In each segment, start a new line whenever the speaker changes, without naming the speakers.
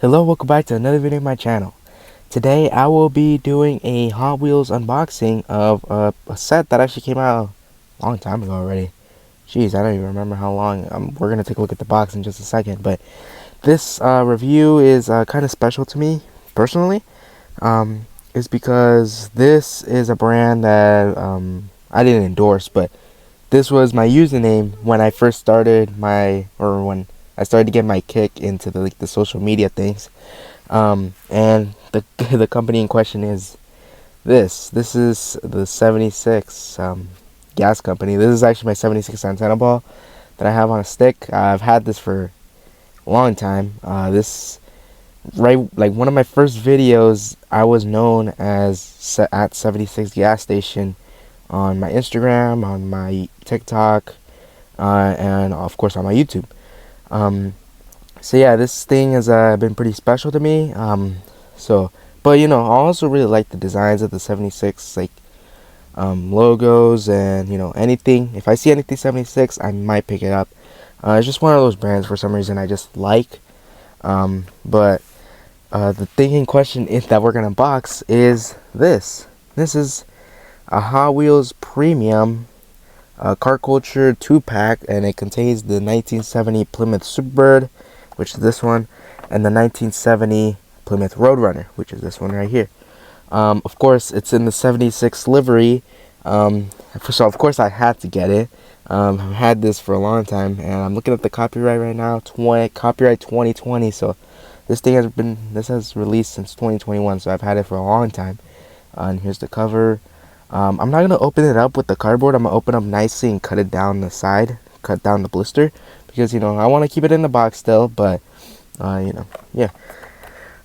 Hello, welcome back to another video on my channel. Today I will be doing a Hot Wheels unboxing of a set that actually came out a long time ago already. Jeez, I don't even remember how long. We're going to take a look at the box in just a second, but this review is kind of special to me, personally. It's because this is a brand that I didn't endorse, but this was my username when I first started when I started to get my kick into the social media things. And the company in question is this. This is the 76 gas company. This is actually my 76 antenna ball that I have on a stick. I've had this for a long time. Like one of my first videos, I was known as at 76 gas station on my Instagram, on my TikTok, and of course on my YouTube. So yeah, this thing has been pretty special to me. But I also really like the designs of the 76 logos, and anything. If I see anything 76, I might pick it up. It's just one of those brands for some reason I just like. But the thing in question that we're gonna unbox is this. This is a Hot Wheels Premium Car Culture 2-pack, and it contains the 1970 Plymouth Superbird, which is this one, and the 1970 Plymouth Roadrunner, which is this one right here. Of course, it's in the 76 livery, so of course I had to get it. I've had this for a long time, and I'm looking at the copyright right now, copyright 2020, so this has released since 2021, so I've had it for a long time. And here's the cover. I'm not going to open it up with the cardboard. I'm going to open up nicely and cut it down the side, cut down the blister, because I want to keep it in the box still, but yeah.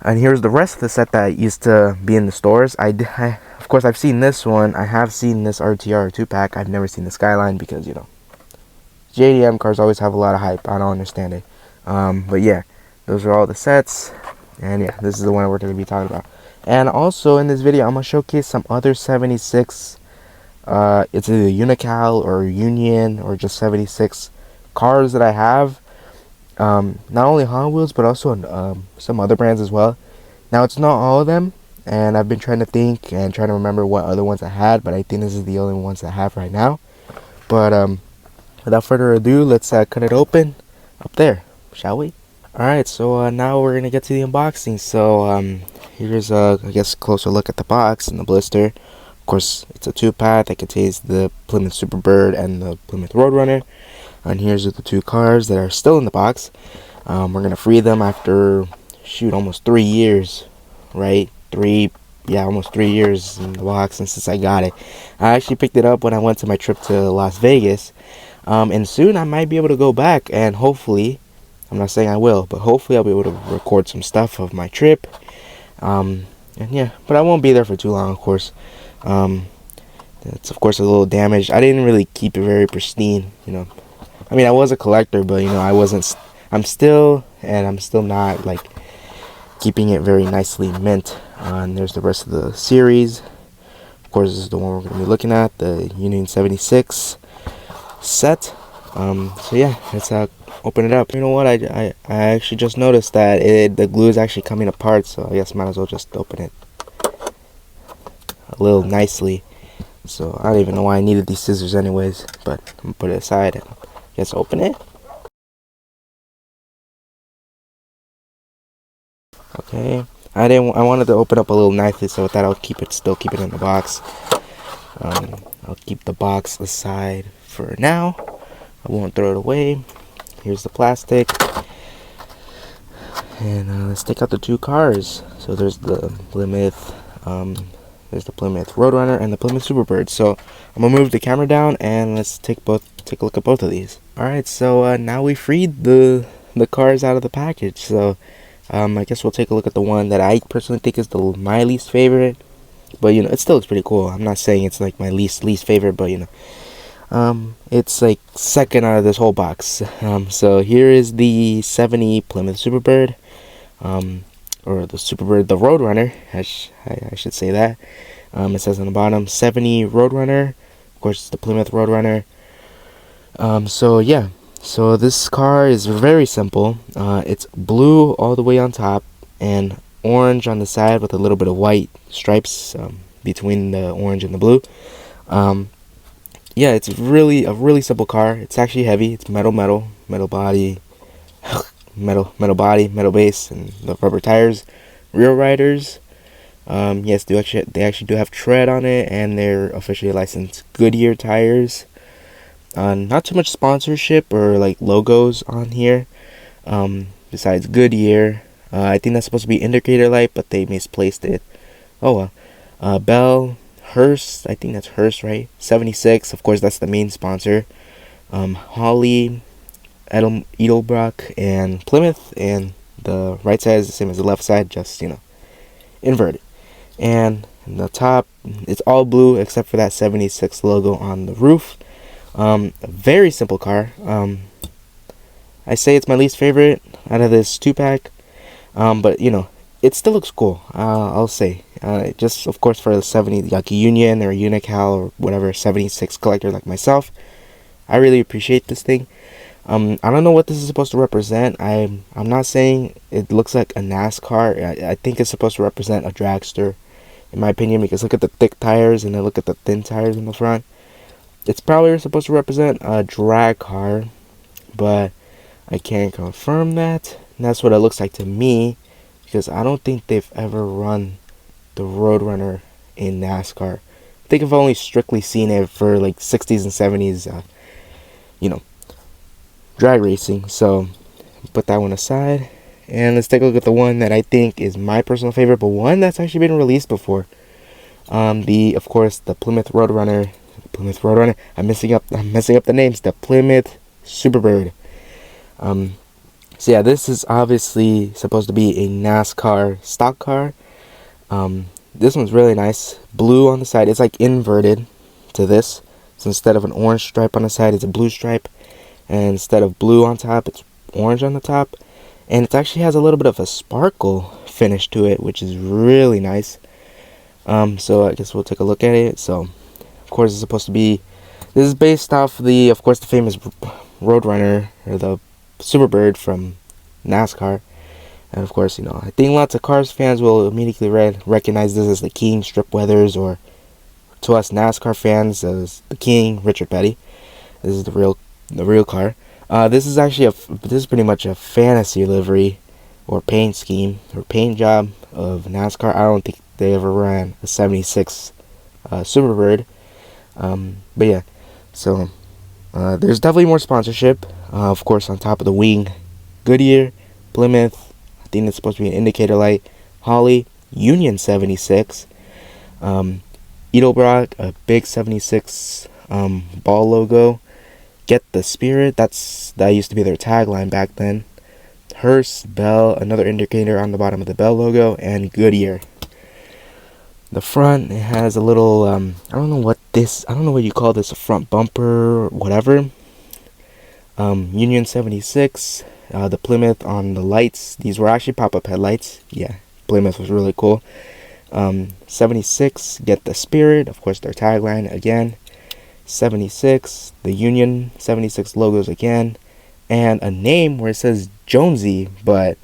And here's the rest of the set that used to be in the stores. Of course, I've seen this one. I have seen this RTR 2-pack. I've never seen the Skyline because JDM cars always have a lot of hype. I don't understand it. But yeah, those are all the sets, and yeah, this is the one we're going to be talking about. And also in this video, I'm going to showcase some other 76, it's either Unical or Union or just 76 cars that I have. Not only Hot Wheels, but also some other brands as well. Now, it's not all of them, and I've been trying to think and trying to remember what other ones I had, but I think this is the only ones I have right now. But without further ado, let's cut it open up there, shall we? Alright, so now we're going to get to the unboxing. So here's I guess a closer look at the box and the blister. Of course, it's a 2-pack that contains the Plymouth Superbird and the Plymouth Roadrunner. And here's the two cars that are still in the box. We're going to free them after, almost 3 years, right? Almost 3 years in the box since I got it. I actually picked it up when I went to my trip to Las Vegas. And soon I might be able to go back and hopefully, I'm not saying I will, but hopefully I'll be able to record some stuff of my trip. And yeah, but I won't be there for too long, of course. It's of course a little damaged. I didn't really keep it very pristine, I mean, I was a collector, but I'm still not like keeping it very nicely mint. And there's the rest of the series. Of course, this is the one we're going to be looking at, the Union 76 set. So yeah, let's open it up. You know what? I actually just noticed that the glue is actually coming apart, so I guess might as well just open it a little nicely. So I don't even know why I needed these scissors anyways, but I'm gonna put it aside and just open it. Okay, I wanted to open up a little nicely, so with that I'll still keep it in the box. I'll keep the box aside for now. I won't throw it away. Here's the plastic, and let's take out the two cars. So there's the Plymouth Roadrunner and the Plymouth Superbird. So I'm gonna move the camera down and let's take a look at both of these. All right, so now we freed the cars out of the package. So I guess we'll take a look at the one that I personally think is my least favorite. But it still looks pretty cool. I'm not saying it's like my least favorite, but it's like second out of this whole box. So here is the 70 Plymouth Superbird, or the Superbird, the Roadrunner, I should say that. It says on the bottom 70 Roadrunner. Of course, it's the Plymouth Roadrunner. So yeah, So this car is very simple. It's blue all the way on top, and orange on the side with a little bit of white stripes between the orange and the blue. Yeah, it's really a really simple car. It's actually heavy. It's metal body, metal body, metal base, and the rubber tires. Rear riders, yes, they actually do have tread on it, and they're officially licensed Goodyear tires. Not too much sponsorship or like logos on here. Besides Goodyear, I think that's supposed to be indicator light, but they misplaced it. Oh well. Bell, Hearst, I think that's Hearst, right? 76, of course, that's the main sponsor. Holly, Edelbrock, and Plymouth, and the right side is the same as the left side, just, inverted. And the top, it's all blue except for that 76 logo on the roof. A very simple car. I say it's my least favorite out of this 2-pack. But, it still looks cool, I'll say. Just, of course, for the 70, like a Union or a Unical or whatever, 76 collector like myself, I really appreciate this thing. I don't know what this is supposed to represent. I'm not saying it looks like a NASCAR. I think it's supposed to represent a dragster, in my opinion, because look at the thick tires and then look at the thin tires in the front. It's probably supposed to represent a drag car, but I can't confirm that. And that's what it looks like to me, because I don't think they've ever run the Roadrunner in NASCAR. I think I've only strictly seen it for like 60s and 70s, drag racing. So put that one aside, and let's take a look at the one that I think is my personal favorite, but one that's actually been released before. Of course, the Plymouth Roadrunner. I'm messing up the names. The Plymouth Superbird. So yeah, this is obviously supposed to be a NASCAR stock car. This one's really nice. Blue on the side. It's like inverted to this. So instead of an orange stripe on the side, it's a blue stripe. And instead of blue on top, it's orange on the top. And it actually has a little bit of a sparkle finish to it, which is really nice. So I guess we'll take a look at it. So, of course, it's supposed to be... This is based off the famous Roadrunner, or the Superbird from NASCAR. And of course, I think lots of Cars fans will immediately recognize this as the King, Strip Weathers, or to us NASCAR fans as the King, Richard Petty. This is the real car. This is actually this is pretty much a fantasy livery or paint scheme or paint job of NASCAR. I don't think they ever ran a 76 Superbird. But yeah, so there's definitely more sponsorship. Of course, on top of the wing, Goodyear, Plymouth, I think it's supposed to be an indicator light, Holly, Union 76, Edelbrock, a big 76 ball logo, Get the Spirit, that used to be their tagline back then, Hearst, Bell, another indicator on the bottom of the Bell logo, and Goodyear. The front, it has a little, I don't know what you call this, a front bumper or whatever. Union 76, the Plymouth on the lights. These were actually pop-up headlights. Yeah, Plymouth was really cool. 76, Get the Spirit, of course their tagline again. 76, the Union 76 logos again. And a name where it says Jonesy, but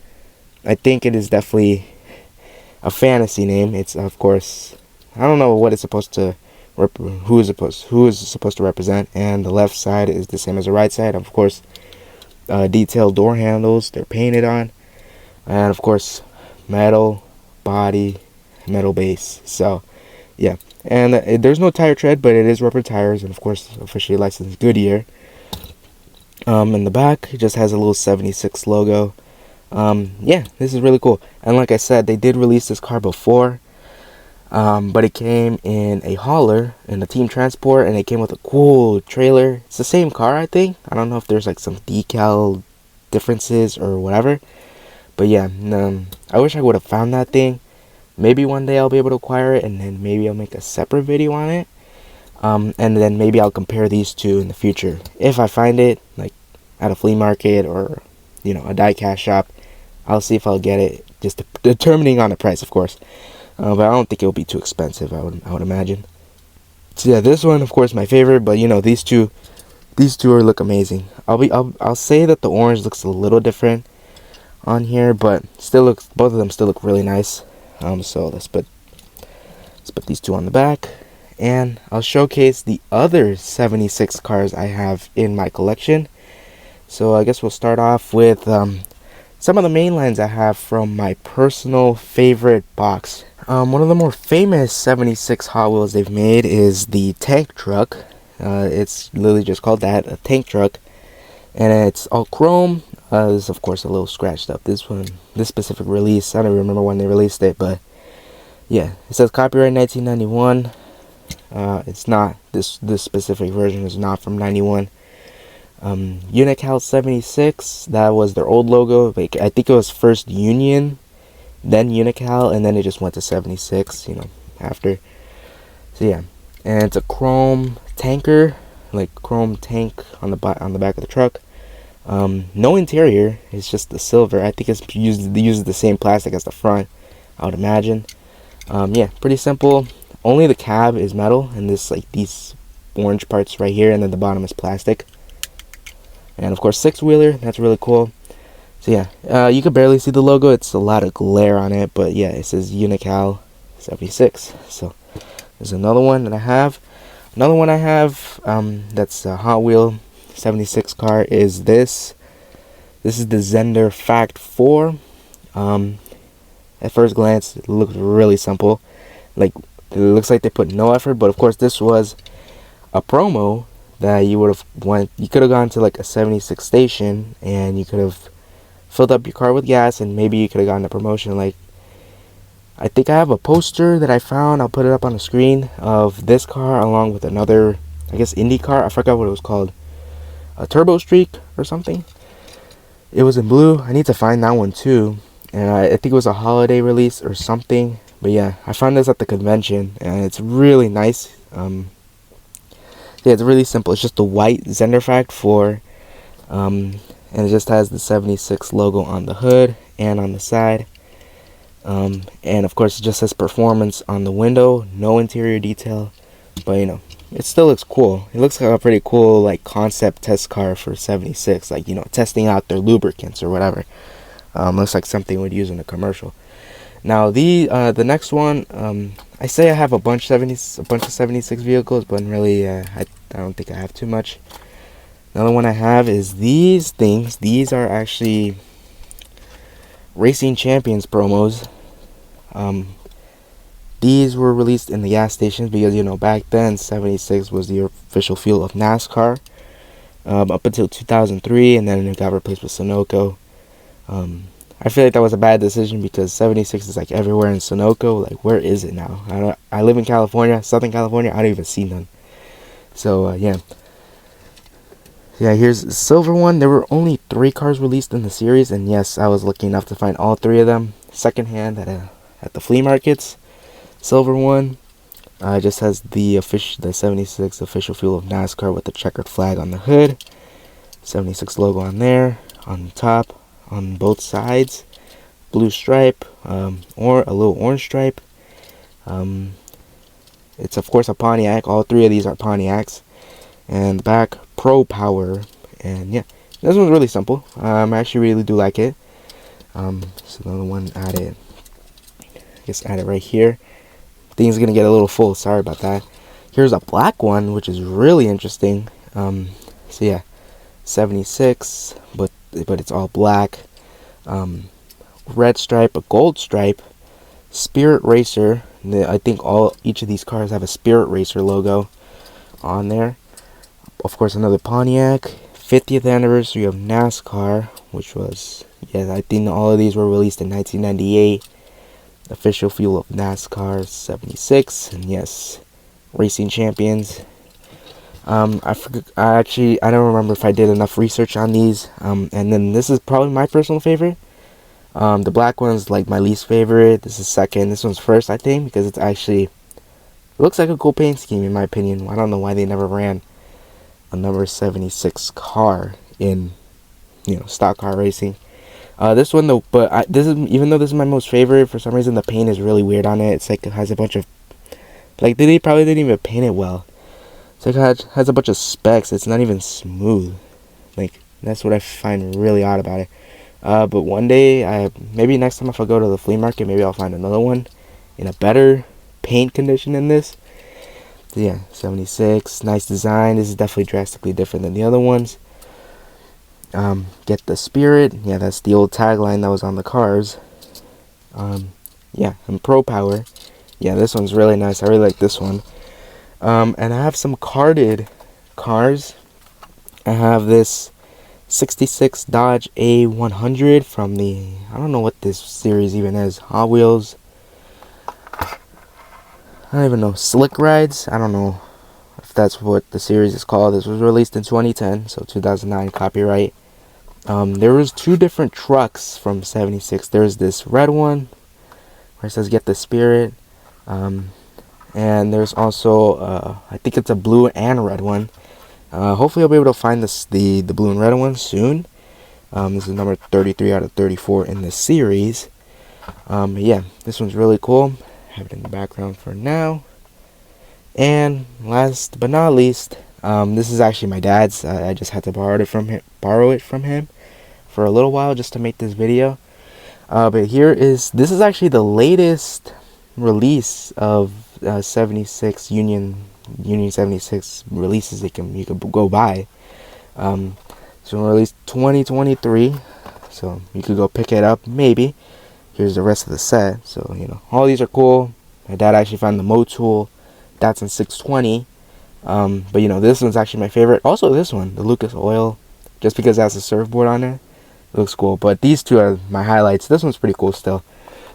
I think it is definitely a fantasy name. It's, of course, I don't know what it's supposed to who is supposed to represent, and the left side is the same as the right side. Of course, detailed door handles, they're painted on, and of course, metal body, metal base. So yeah, and there's no tire tread, but it is rubber tires, and of course, officially licensed Goodyear. In the back, it just has a little 76 logo. Yeah, this is really cool. And like I said, they did release this car before, but it came in a hauler, in a team transport, and it came with a cool trailer. It's the same car, I think. I don't know if there's like some decal differences or whatever, but yeah, I wish I would have found that thing. Maybe one day I'll be able to acquire it, and then maybe I'll make a separate video on it. And then maybe I'll compare these two in the future. If I find it, like at a flea market or, a die-cast shop, I'll see if I'll get it, just determining on the price, of course. But I don't think it'll be too expensive, I would imagine. So yeah, this one, of course, my favorite, but these two look amazing. I'll say that the orange looks a little different on here, but still looks, both of them still look really nice. So let's put these two on the back, and I'll showcase the other 76 cars I have in my collection. So I guess we'll start off with some of the main lines I have from my personal favorite box. One of the more famous 76 Hot Wheels they've made is the tank truck. It's literally just called that, a tank truck, and it's all chrome. It's of course a little scratched up. This specific release, I don't even remember when they released it, but yeah, it says copyright 1991. It's not, this specific version is not from 91. Unical 76, that was their old logo. Like, I think it was first Union, then Unical, and then it just went to 76, after. So yeah, and it's a chrome tanker, like chrome tank on the back of the truck. No interior, it's just the silver. I think it uses the same plastic as the front, I would imagine. Yeah, pretty simple. Only the cab is metal, and these orange parts right here, and then the bottom is plastic. And of course, 6-wheeler, that's really cool. So yeah, you can barely see the logo. It's a lot of glare on it, but yeah, it says Unical 76. So there's another one that I have. Another one I have that's a Hot Wheel 76 car is this. This is the Zender Fact 4. At first glance, it looks really simple. Like, it looks like they put no effort, but of course this was a promo that you could have gone to like a 76 station, and you could have filled up your car with gas, and maybe you could have gotten a promotion. Like, I think I have a poster that I found, I'll put it up on the screen, of this car along with another, I guess, Indy car. I forgot what it was called, a Turbo Streak or something. It was in blue. I need to find that one too, and I think it was a holiday release or something. But yeah, I found this at the convention, and it's really nice. Yeah, it's really simple. It's just a white Zender Fact 4, and it just has the 76 logo on the hood and on the side. And of course, it just says performance on the window, no interior detail, but it still looks cool. It looks like a pretty cool, like, concept test car for 76, like, testing out their lubricants or whatever. Looks like something we'd use in a commercial. Now the next one, I say I have a bunch of 76 vehicles, but really I don't think I have too much. Another one I have is these things. These are actually Racing Champions promos. These were released in the gas stations because back then 76 was the official fuel of NASCAR, up until 2003, and then it got replaced with Sunoco. I feel like that was a bad decision because 76 is like everywhere in Sunoco. Like, where is it now? I live in California, Southern California. I don't even see none. So yeah, here's the silver one. There were only 3 cars released in the series, and yes, I was lucky enough to find all 3 of them secondhand at the flea markets. Silver one just has the 76 official fuel of NASCAR with the checkered flag on the hood, 76 logo on there, on top, on both sides, blue stripe, or a little orange stripe. It's of course a Pontiac. All 3 of these are Pontiacs. And the back, Pro Power. And yeah, this one's really simple. I actually really do like it. So another one added. I guess add it right here. Things gonna get a little full. Sorry about that. Here's a black one, which is really interesting. So yeah, 76, but it's all black. Red stripe, a gold stripe, Spirit Racer. I think each of these cars have a Spirit Racer logo on there. Of course, another Pontiac. 50th anniversary of NASCAR, which was, yeah, I think all of these were released in 1998. Official fuel of NASCAR 76, and yes, Racing Champions. I don't remember if I did enough research on these. And then this is probably my personal favorite. The black one's like my least favorite. This is second. This one's first, I think, because it's actually, it looks like a cool paint scheme in my opinion. I don't know why they never ran a number 76 car in, stock car racing. This one though, but even though this is my most favorite, for some reason the paint is really weird on it. It's like it has a bunch of, like, they probably didn't even paint it well. It's like it has a bunch of specks. It's not even smooth. Like, that's what I find really odd about it. But one day, maybe next time if I go to the flea market, maybe I'll find another one in a better paint condition than this. So yeah, 76, nice design. This is definitely drastically different than the other ones. Get the spirit. Yeah, that's the old tagline that was on the cars. Yeah, and Pro Power. Yeah, this one's really nice. I really like this one. And I have some carded cars. I have this 66 Dodge A100 from the, I don't know what this series even is, Hot Wheels. I don't even know, Slick Rides. I don't know if that's what the series is called. This was released in 2010, so 2009 copyright. There was two different trucks from 76. There's this red one where it says Get the Spirit. And there's also, I think it's a blue and red one. Hopefully I'll be able to find the blue and red one soon. This is number 33 out of 34 in the series. Yeah, this one's really cool. Have it in the background for now. And last but not least, this is actually my dad's. I just had to borrow it from him for a little while just to make this video. But this is actually the latest release of 76 Union 76 releases you could go buy. So released 2023, so you could go pick it up maybe. Here's the rest of the set. So all these are cool. My dad actually found the Motul Datsun 620. But this one's actually my favorite. Also this one, the Lucas Oil, just because it has a surfboard on it. It looks cool. But these two are my highlights. This one's pretty cool still.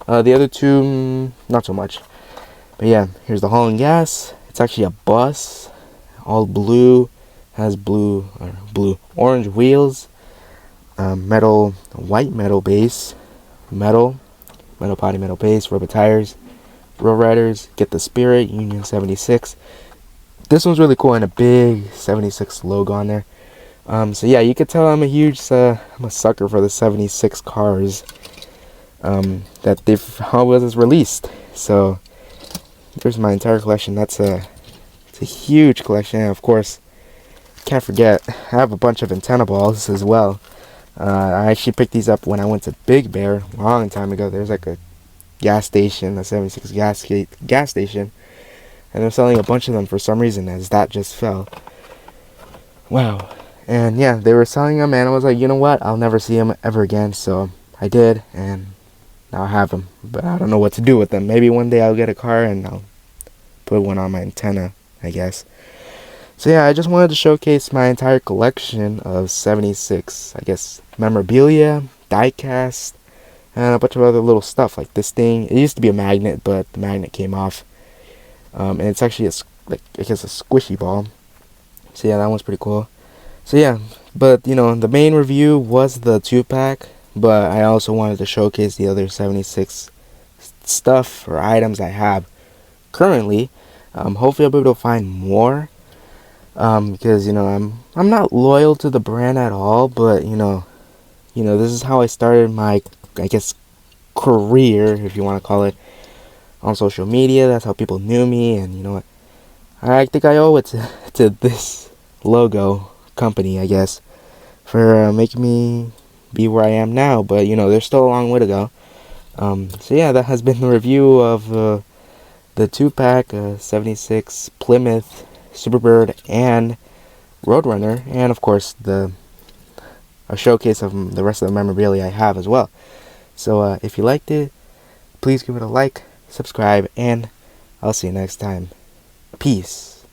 The other two, not so much. But yeah, here's the Hull and Gas. It's actually a bus, all blue, has orange wheels, white metal base, metal body, metal base, rubber tires, Road Riders, Get the Spirit, Union 76. This one's really cool and a big 76 logo on there. So yeah, you could tell I'm a sucker for the 76 cars that was released. So there's my entire collection. It's a huge collection. And of course, can't forget, I have a bunch of antenna balls as well. I actually picked these up when I went to Big Bear a long time ago. There's like a gas station, a 76 gas station, and they're selling a bunch of them for some reason, as that just fell. Wow. And yeah, they were selling them, and I was like, you know what? I'll never see them ever again. So I did, and now I have them. But I don't know what to do with them. Maybe one day I'll get a car and I'll put one on my antenna, I guess. So yeah, I just wanted to showcase my entire collection of 76, I guess, memorabilia, diecast, and a bunch of other little stuff like this thing. It used to be a magnet, but the magnet came off. And it's actually a squishy ball. So yeah, that one's pretty cool. So yeah, but the main review was the 2-pack, but I also wanted to showcase the other 76 stuff or items I have currently. Hopefully I'll be able to find more. Because I'm not loyal to the brand at all, but this is how I started my, I guess, career, if you want to call it, on social media. That's how people knew me, and you know what, I think I owe it to this logo company, I guess, for making me be where I am now. But there's still a long way to go. So yeah, that has been the review of the 2-pack 76 Plymouth Superbird and Roadrunner, and of course a showcase of the rest of the memorabilia I have as well. So if you liked it, please give it a like, subscribe, and I'll see you next time. Peace.